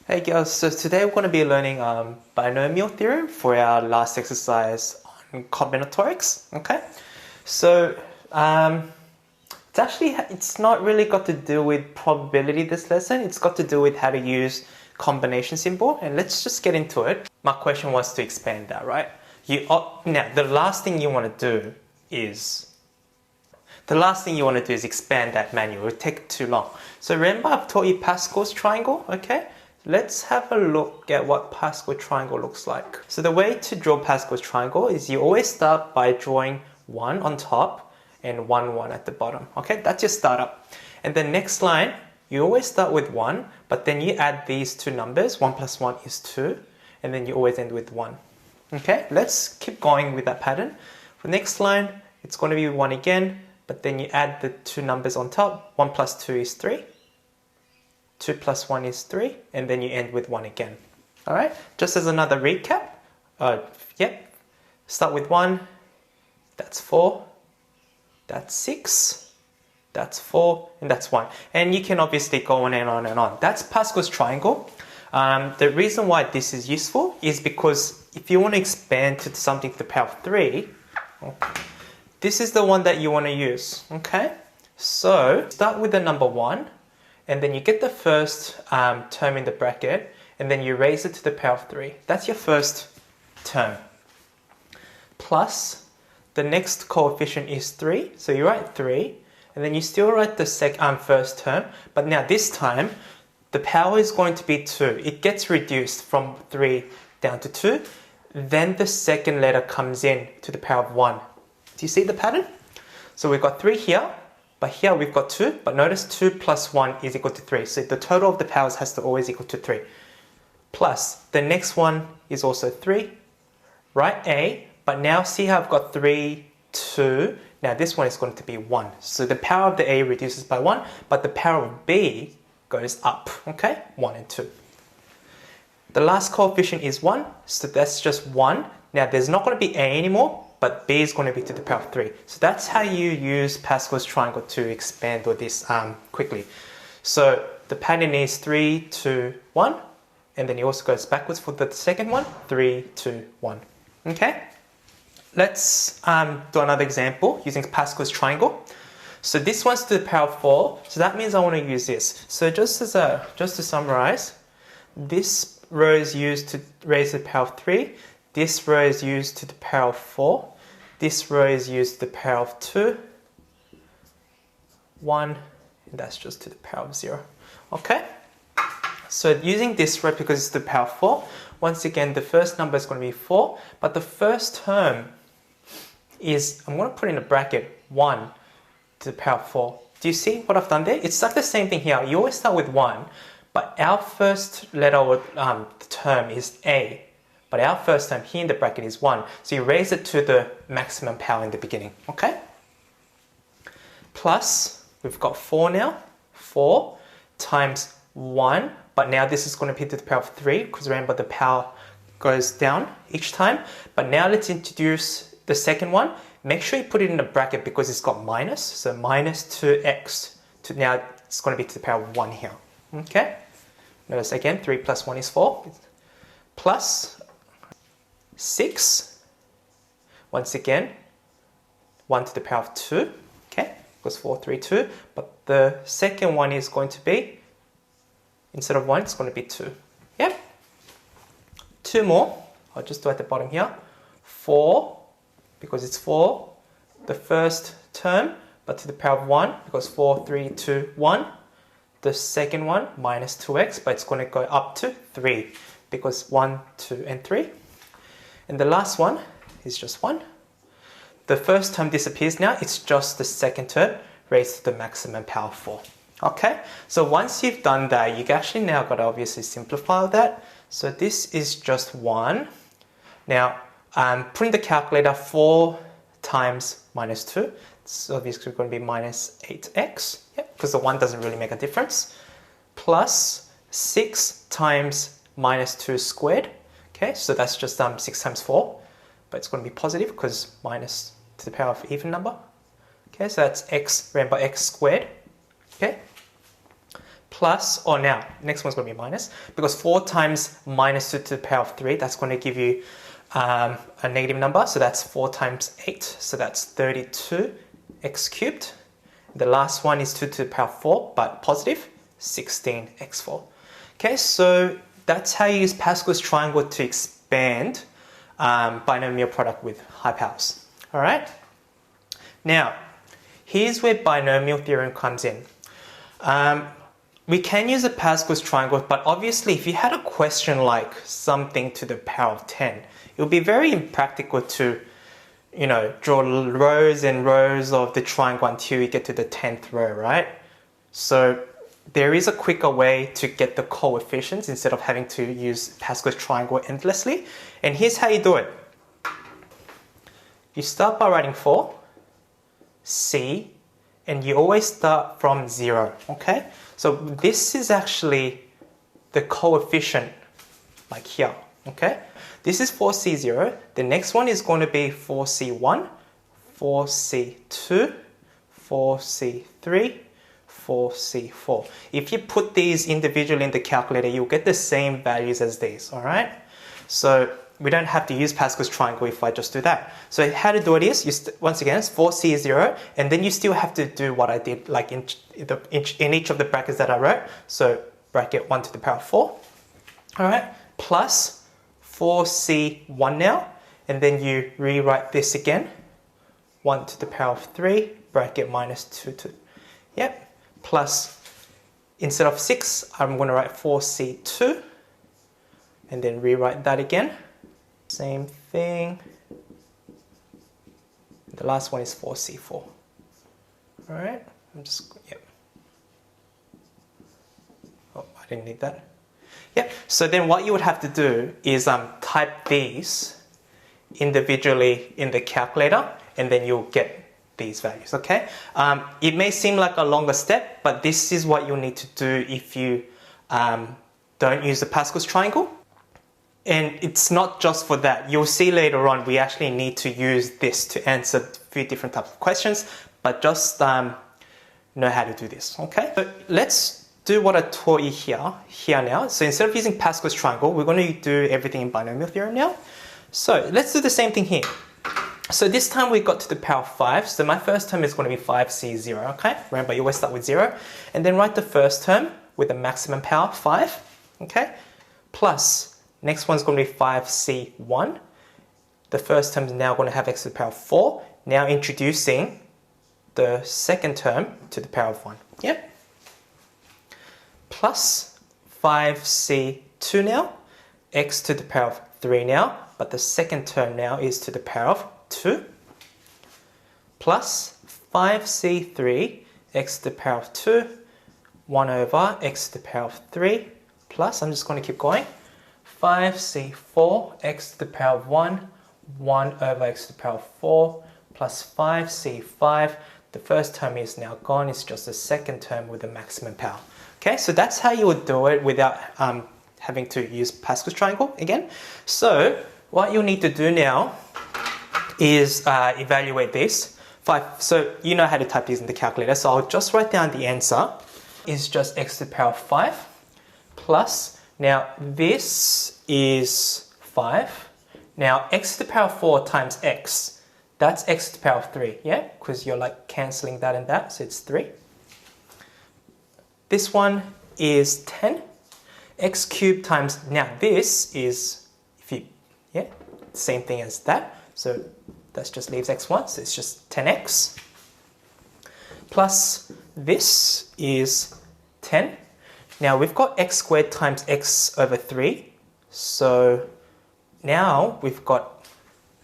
Hey girls, so today we're going to be learning binomial theorem for our last exercise on combinatorics. Okay, so it's not really got to do with probability this lesson. It's got to do with how to use combination symbol, and let's just get into it. My question was to expand that, right? Now the last thing you want to do is expand that manual. It will take too long. So remember I've taught you Pascal's triangle, okay? Let's have a look at what Pascal's triangle looks like. So the way to draw Pascal's triangle is you always start by drawing 1 on top and 1, 1 at the bottom. Okay, that's your startup. And the next line, you always start with 1, but then you add these two numbers. 1 plus 1 is 2, and then you always end with 1. Okay, let's keep going with that pattern. For the next line, it's going to be 1 again, but then you add the two numbers on top. 1 plus 2 is 3. 2 plus 1 is 3, and then you end with 1 again. All right, just as another recap, start with 1, that's 4, that's 6, that's 4, and that's 1. And you can obviously go on and on and on. That's Pascal's triangle. The reason why this is useful is because if you want to expand to something to the power of 3, this is the one that you want to use, okay? So start with the number 1, and then you get the first term in the bracket, and then you raise it to the power of 3. That's your first term. Plus, the next coefficient is 3, so you write 3, and then you still write the first term, but now this time, the power is going to be 2. It gets reduced from 3 down to 2, then the second letter comes in to the power of 1. Do you see the pattern? So we've got 3 here, but here we've got 2, but notice 2 plus 1 is equal to 3. So the total of the powers has to always equal to 3. Plus, the next one is also 3. Write A, but now see how I've got 3, 2. Now this one is going to be 1. So the power of the A reduces by 1, but the power of B goes up, okay? 1 and 2. The last coefficient is 1, so that's just 1. Now there's not going to be A anymore, but B is going to be to the power of 3. So that's how you use Pascal's triangle to expand all this quickly. So the pattern is 3, 2, 1, and then it also goes backwards for the second one, 3, 2, 1. Okay? Let's do another example using Pascal's triangle. So this one's to the power of 4, so that means I want to use this. So just to summarize, this row is used to raise to the power of 3. This row is used to the power of 4. This row is used to the power of 2. 1, and that's just to the power of 0. Okay? So using this row because it's to the power of 4, once again the first number is going to be 4, but the first term is, I'm going to put in a bracket, 1 to the power of 4. Do you see what I've done there? It's like the same thing here. You always start with 1, but our first letter or term is A. But our first term here in the bracket is 1. So you raise it to the maximum power in the beginning. Okay? Plus, we've got 4 now. 4 times 1. But now this is going to be to the power of 3. Because remember, the power goes down each time. But now let's introduce the second one. Make sure you put it in a bracket because it's got minus. So minus 2x. Now it's going to be to the power of 1 here. Okay? Notice again, 3 plus 1 is 4. Plus 6, once again, 1 to the power of 2, okay, because 4, 3, 2, but the second one is going to be, instead of 1, it's going to be 2, yep. 2 more, I'll just do at the bottom here, 4, because it's 4, the first term, but to the power of 1, because 4, 3, 2, 1, the second one, minus 2x, but it's going to go up to 3, because 1, 2, and 3. And the last one is just 1. The first term disappears now. It's just the second term raised to the maximum power 4. Okay? So once you've done that, you actually now got to obviously simplify that. So this is just 1. Now, put in the calculator 4 times minus 2. It's obviously going to be minus 8x. Yep, because the 1 doesn't really make a difference. Plus 6 times minus 2 squared. Okay, so that's just 6 times 4, but it's going to be positive because minus to the power of even number. Okay, so that's x, remember x squared. Okay, plus, or now, next one's going to be minus, because 4 times minus 2 to the power of 3, that's going to give you a negative number, so that's 4 times 8, so that's 32 x cubed. The last one is 2 to the power of 4, but positive, 16x4. Okay, so that's how you use Pascal's triangle to expand binomial product with high powers. All right. Now, here's where binomial theorem comes in. We can use a Pascal's triangle, but obviously if you had a question like something to the power of 10, it would be very impractical to, draw rows and rows of the triangle until you get to the 10th row, right? So there is a quicker way to get the coefficients instead of having to use Pascal's triangle endlessly. And here's how you do it. You start by writing 4, C, and you always start from 0, okay? So this is actually the coefficient, like here, okay? This is 4C0. The next one is going to be 4C1, 4C2, 4C3, 4C4. If you put these individually in the calculator, you'll get the same values as these, all right? So we don't have to use Pascal's triangle if I just do that. So how to do it is, once again, it's 4C0, and then you still have to do what I did like in each of the brackets that I wrote. So bracket 1 to the power of 4, all right, plus 4C1 now, and then you rewrite this again, 1 to the power of 3, bracket minus 2 to, yep, plus, instead of 6, I'm going to write 4C2, and then rewrite that again. Same thing. The last one is 4C4. All right, yep. Oh, I didn't need that. Yep, so then what you would have to do is type these individually in the calculator, and then you'll get these values, okay? It may seem like a longer step, but this is what you'll need to do if you don't use the Pascal's triangle. And it's not just for that. You'll see later on we actually need to use this to answer a few different types of questions, but just know how to do this, okay? So let's do what I taught you here now. So instead of using Pascal's triangle, we're going to do everything in binomial theorem now. So let's do the same thing here. So this time we got to the power of 5. So my first term is going to be 5C0, okay? Remember, you always start with 0. And then write the first term with the maximum power, 5, okay? Plus, next one's going to be 5C1. The first term is now going to have x to the power of 4. Now introducing the second term to the power of 1, yeah? Plus 5C2 now, x to the power of 3 now, but the second term now is to the power of 2, plus 5C3, x to the power of 2, 1 over x to the power of 3, plus, I'm just going to keep going, 5C4, x to the power of 1, 1 over x to the power of 4, plus 5C5, the first term is now gone, it's just the second term with the maximum power. Okay, so that's how you would do it without having to use Pascal's triangle again. So what you'll need to do now is evaluate this. 5. So you know how to type these in the calculator. So I'll just write down the answer. Is just x to the power of 5 plus, now this is 5. Now x to the power of 4 times x, that's x to the power of 3, yeah? Because you're like cancelling that and that, so it's 3. This one is 10. X cubed times, now this is, same thing as that. So that just leaves x1, so it's just 10x. Plus this is 10. Now we've got x squared times x over 3. So now we've got,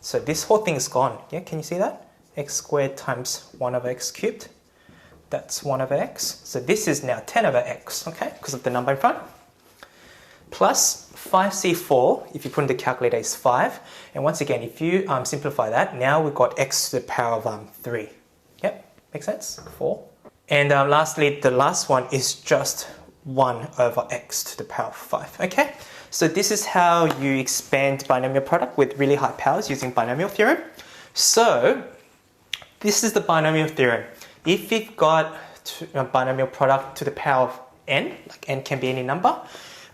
so this whole thing is gone. Yeah, can you see that? X squared times 1 over x cubed. That's 1 over x. So this is now 10 over x, okay, because of the number in front. Plus 5c4, if you put in the calculator, is 5. And once again, if you simplify that, now we've got x to the power of 3. Yep, makes sense? 4. And lastly, the last one is just 1 over x to the power of 5, okay? So this is how you expand binomial product with really high powers using binomial theorem. So this is the binomial theorem. If you've got a binomial product to the power of n, like n can be any number.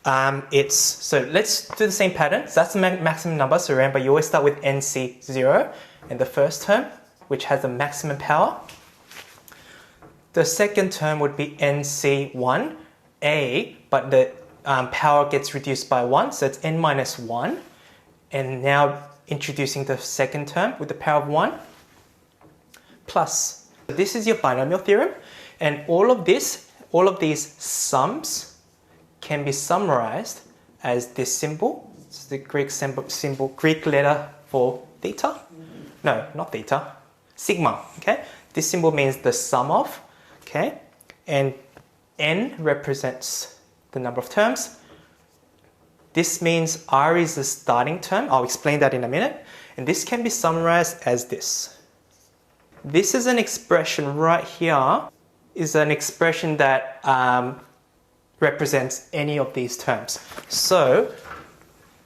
So let's do the same pattern. So that's the maximum number. So remember, you always start with NC0 in the first term, which has the maximum power. The second term would be NC1A, but the power gets reduced by 1, so it's n minus 1. And now introducing the second term with the power of 1 plus. This is your binomial theorem, and all of these sums can be summarized as this symbol. This is the Greek symbol, Greek letter for theta. No, not theta, sigma. Okay, this symbol means the sum of. Okay, and n represents the number of terms. This means r is the starting term. I'll explain that in a minute. And this can be summarized as this. This is an expression right here, is an expression that represents any of these terms. So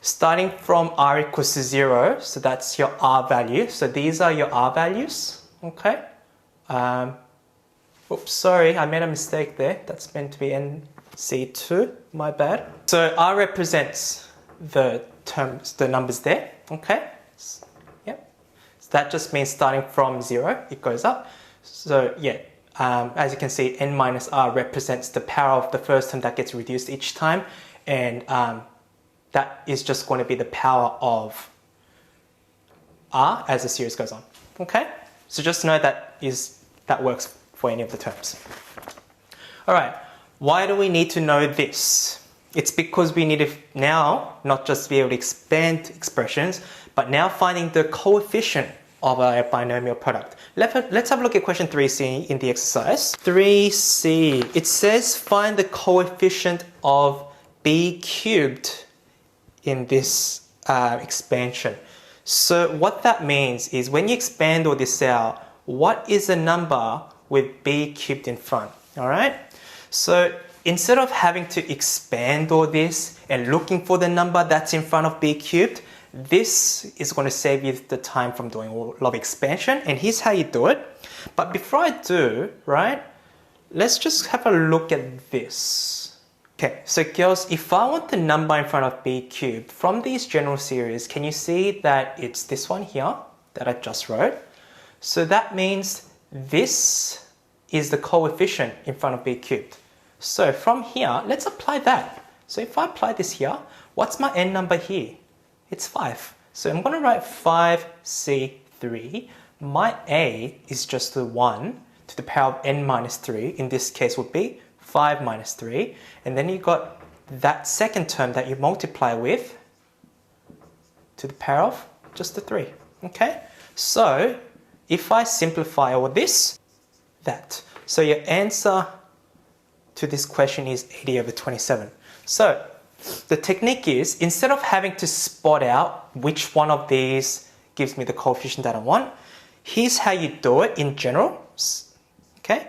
starting from r equals to 0, so that's your r value. So these are your r values. Okay. Oops, sorry, I made a mistake there. That's meant to be NC2, my bad. So R represents the terms, the numbers there, okay? Yep. So that just means starting from 0, it goes up. So yeah, as you can see, N minus R represents the power of the first term that gets reduced each time. And that is just going to be the power of R as the series goes on, okay? So just know that works for any of the terms. All right, why do we need to know this? It's because we need to now not just be able to expand expressions, but now finding the coefficient of a binomial product. Let's have a look at question 3C in the exercise. 3C, it says find the coefficient of b cubed in this expansion. So what that means is when you expand all this out, what is the number with b cubed in front? All right. So instead of having to expand all this and looking for the number that's in front of b cubed, this is going to save you the time from doing a lot of expansion. And here's how you do it. But before I do, right, let's just have a look at this. Okay, so girls, if I want the number in front of b cubed from these general series, can you see that it's this one here that I just wrote? So that means this is the coefficient in front of b cubed. So from here, let's apply that. So if I apply this here, what's my n number here? It's 5. So I'm going to write 5c3. My a is just the 1 to the power of n minus 3. In this case would be 5 minus 3. And then you got that second term that you multiply with to the power of just the 3. Okay? So if I simplify all this, that. So your answer to this question is 80/27. So the technique is, instead of having to spot out which one of these gives me the coefficient that I want, here's how you do it in general. Okay?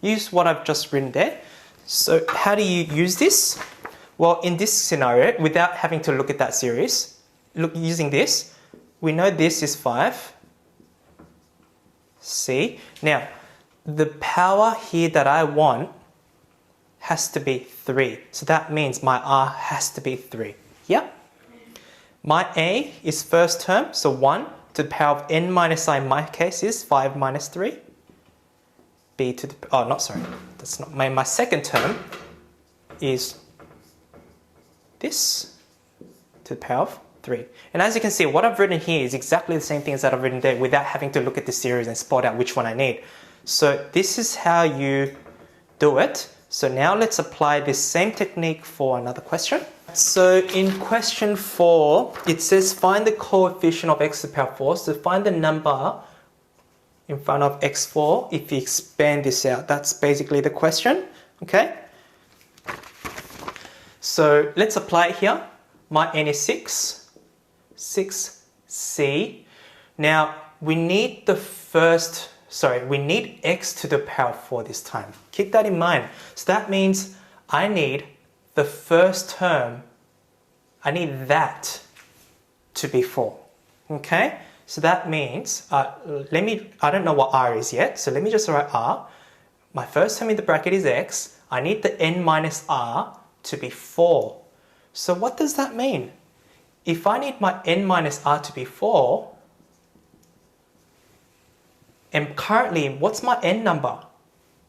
Use what I've just written there. So how do you use this? Well, in this scenario, without having to look at that series, using this, we know this is 5c. Now, the power here that I want has to be 3. So that means my R has to be 3. Yep. My A is first term, so 1 to the power of n minus I in my case is 5 minus 3. B to the, oh, not sorry, that's not, my second term is this to the power of 3. And as you can see, what I've written here is exactly the same thing as that I've written there without having to look at the series and spot out which one I need. So this is how you do it. So now let's apply this same technique for another question. So in question 4, it says find the coefficient of x to the power 4. So find the number in front of x4 if you expand this out. That's basically the question. Okay. So let's apply it here. My n is 6. 6c. Now we need we need x to the power 4 this time. Keep that in mind. So that means I need the first term, I need that to be 4. Okay? So that means, I don't know what r is yet, so let me just write r. My first term in the bracket is x. I need the n minus r to be 4. So what does that mean? If I need my n minus r to be 4, and currently, what's my n number?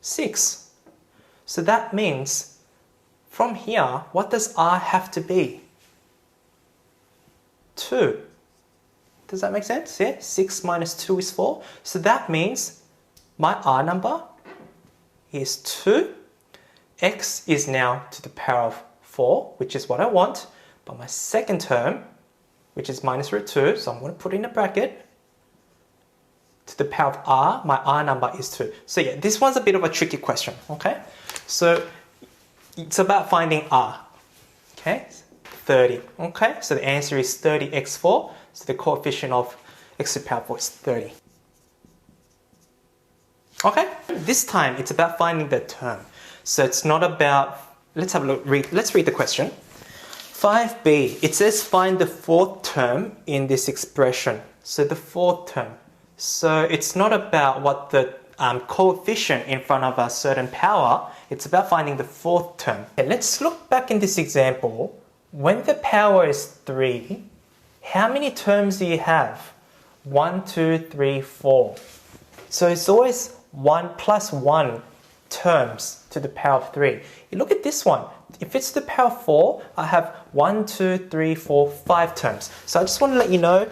6. So that means, from here, what does r have to be? 2. Does that make sense? Yeah, 6 minus 2 is 4. So that means my r number is 2. X is now to the power of 4, which is what I want. But my second term, which is minus root 2, so I'm going to put in a bracket, to the power of r, my r number is 2. So yeah, this one's a bit of a tricky question, okay? So it's about finding r, okay? 30, okay? So the answer is 30x4, so the coefficient of x to the power of 4 is 30. Okay, this time it's about finding the term. So it's not about, let's have a look, let's read the question. 5b, it says find the fourth term in this expression. So the fourth term. So it's not about what the coefficient in front of a certain power, it's about finding the fourth term. Okay, let's look back in this example. When the power is 3, how many terms do you have? 1, 2, 3, 4. So it's always 1 plus 1 terms to the power of 3. You look at this one. If it's the power of 4, I have 1, 2, 3, 4, 5 terms. So I just want to let you know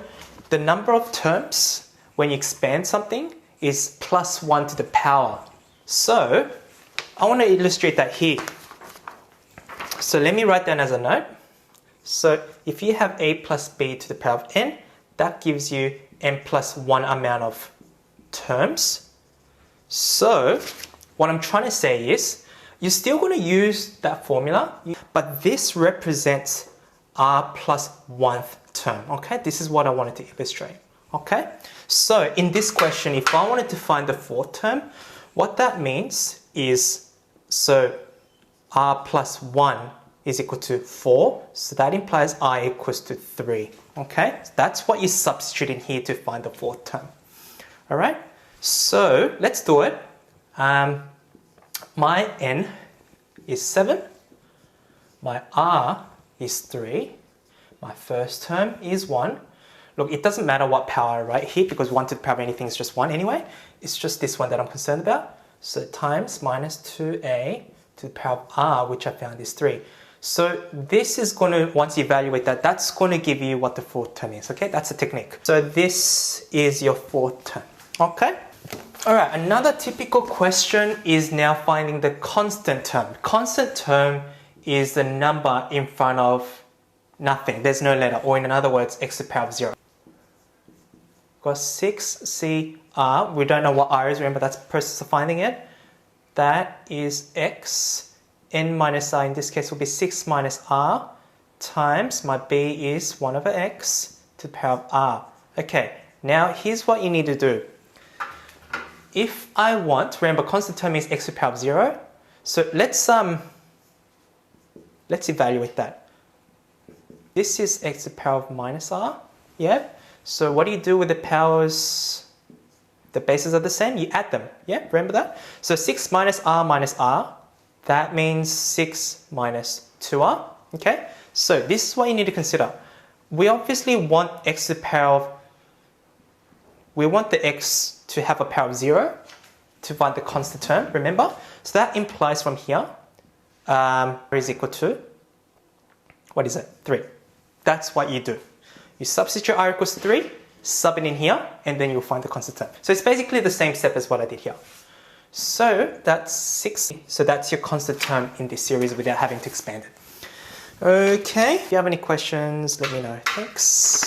the number of terms when you expand something is plus 1 to the power. So I want to illustrate that here. So let me write down as a note. So if you have a plus b to the power of n, that gives you n plus 1 amount of terms. So what I'm trying to say is, you're still going to use that formula, but this represents r plus 1th term, okay? This is what I wanted to illustrate, okay? So in this question, if I wanted to find the fourth term, what that means is, so r plus 1 is equal to 4, so that implies r equals to 3, okay? So that's what you substitute in here to find the fourth term, all right? So let's do it. My n is 7, my r is 3, my first term is 1. Look, it doesn't matter what power I write here because 1 to the power of anything is just 1 anyway. It's just this one that I'm concerned about. So times minus 2a to the power of r, which I found is 3. So this is going to, once you evaluate that, that's going to give you what the fourth term is, okay? That's a technique. So this is your fourth term, okay? All right, another typical question is now finding the constant term. Constant term is the number in front of nothing. There's no letter, or in other words, x to the power of 0. We've got 6cr. We don't know what r is. Remember, that's the process of finding it. That is x. N minus r, in this case, will be 6 minus r times my b is 1 over x to the power of r. Okay, now here's what you need to do. If I want, remember, constant term is x to the power of 0. So let's evaluate that. This is x to the power of minus r. Yeah. So what do you do with the powers? The bases are the same. You add them. Yeah. Remember that. So 6 minus r. That means 6 minus 2r. Okay. So this is what you need to consider. We obviously want x to the power of. We want the x to have a power of 0 to find the constant term, remember? So that implies from here, is equal to, what is it? 3. That's what you do. You substitute r equals 3, sub it in here, and then you'll find the constant term. So it's basically the same step as what I did here. So that's 6. So that's your constant term in this series without having to expand it. Okay, if you have any questions, let me know. Thanks.